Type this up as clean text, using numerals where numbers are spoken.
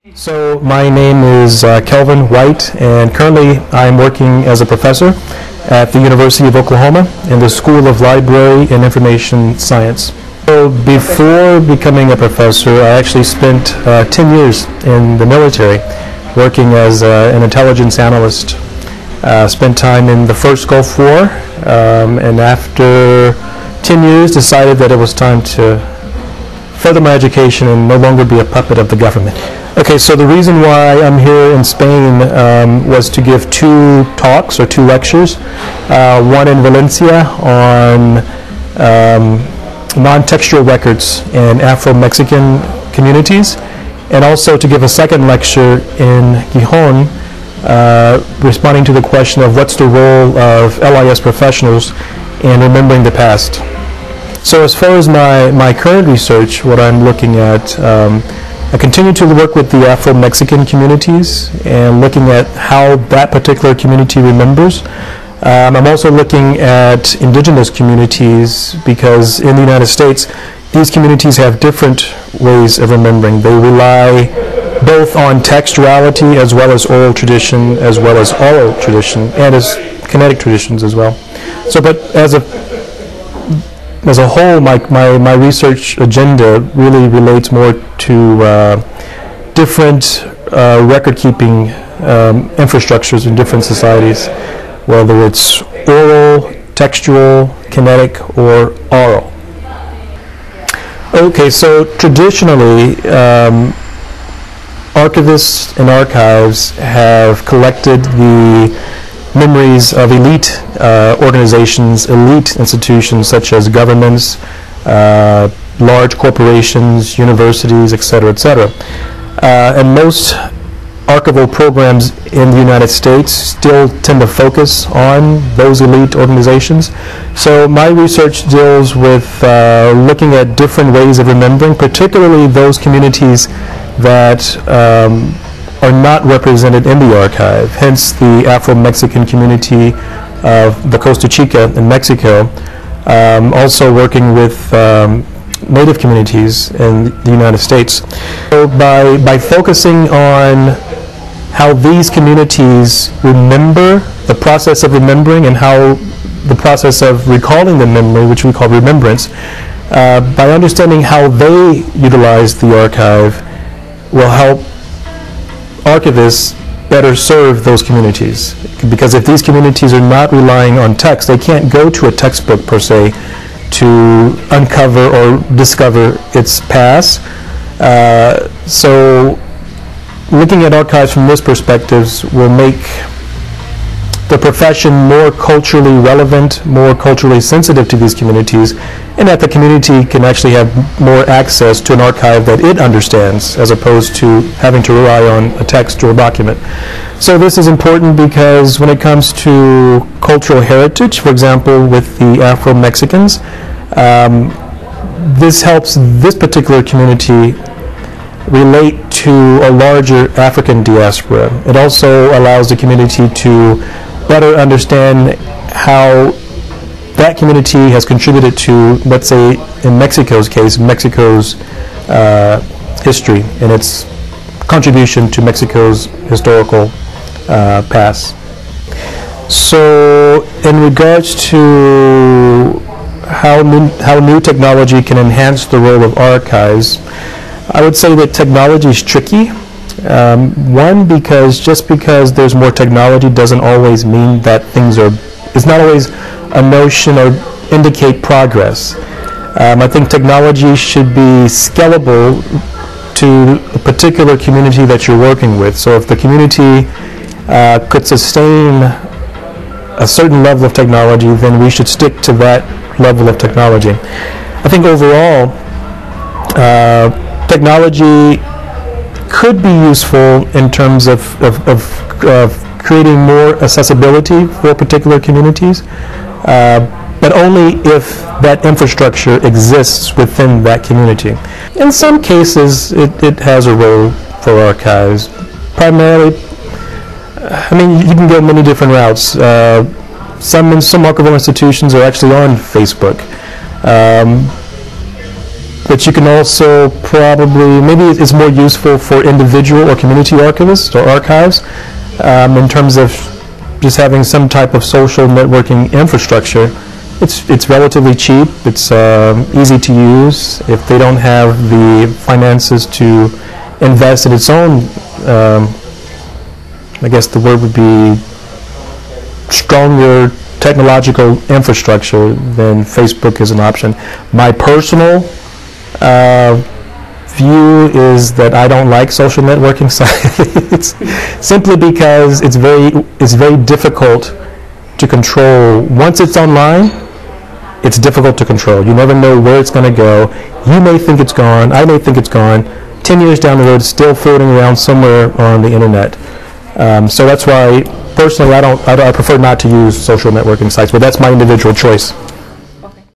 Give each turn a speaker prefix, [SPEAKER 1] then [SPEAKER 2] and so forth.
[SPEAKER 1] So my name is Kelvin White, and currently I'm working as a professor at the University of Oklahoma in the School of Library and Information Science. So before becoming a professor, I actually spent 10 years in the military working as an intelligence analyst. Spent time in the first Gulf War, and after 10 years decided that it was time to further my education and no longer be a puppet of the government. Okay, so the reason why I'm here in Spain was to give two talks or two lectures, one in Valencia on non-textual records in Afro-Mexican communities, and also to give a second lecture in Gijón, responding to the question of what's the role of LIS professionals in remembering the past. So as far as my current research, what I'm looking at, I continue to work with the Afro-Mexican communities and looking at how that particular community remembers. I'm also looking at indigenous communities because in the United States, these communities have different ways of remembering. They rely both on textuality as well as oral tradition, as well as oral tradition, and as kinetic traditions as well. So, but as a whole, my research agenda really relates more to different record-keeping infrastructures in different societies, whether it's oral, textual, kinetic, or oral. Okay, so traditionally, archivists and archives have collected the memories of elite organizations, elite institutions such as governments, large corporations, universities, etc., etc. And most archival programs in the United States still tend to focus on those elite organizations. So my research deals with looking at different ways of remembering, particularly those communities that are not represented in the archive, hence the Afro-Mexican community of the Costa Chica in Mexico, also working with Native communities in the United States. So by focusing on how these communities remember, the process of remembering, and how the process of recalling the memory, which we call remembrance, by understanding how they utilize the archive will help archivists better serve those communities. Because if these communities are not relying on text, they can't go to a textbook per se to uncover or discover its past. So looking at archives from this perspective will make the profession more culturally relevant, more culturally sensitive to these communities, and that the community can actually have more access to an archive that it understands as opposed to having to rely on a text or a document. So this is important because when it comes to cultural heritage, for example, with the Afro-Mexicans, this helps this particular community relate to a larger African diaspora. It also allows the community to better understand how that community has contributed to, let's say, in Mexico's case, Mexico's history and its contribution to Mexico's historical past. So in regards to how new technology can enhance the role of archives, I would say that technology is tricky. One, because just because there's more technology doesn't always mean that things are, it's not always a notion or indicate progress. I think technology should be scalable to a particular community that you're working with. So if the community could sustain a certain level of technology, then we should stick to that level of technology. I think overall, technology could be useful in terms of creating more accessibility for particular communities, but only if that infrastructure exists within that community. In some cases, it has a role for archives. Primarily, I mean, you can go many different routes. Some archival institutions are actually on Facebook. but you can also probably, maybe it's more useful for individual or community archivists or archives in terms of just having some type of social networking infrastructure. It's relatively cheap, it's easy to use. If they don't have the finances to invest in its own, I guess the word would be stronger technological infrastructure, then Facebook is an option. My personal view is that I don't like social networking sites simply because it's very difficult to control. Once it's online, it's difficult to control. You never know where it's going to go. You may think it's gone. I may think it's gone. 10 years down the road, it's still floating around somewhere on the internet. So that's why, personally, I prefer not to use social networking sites, but that's my individual choice.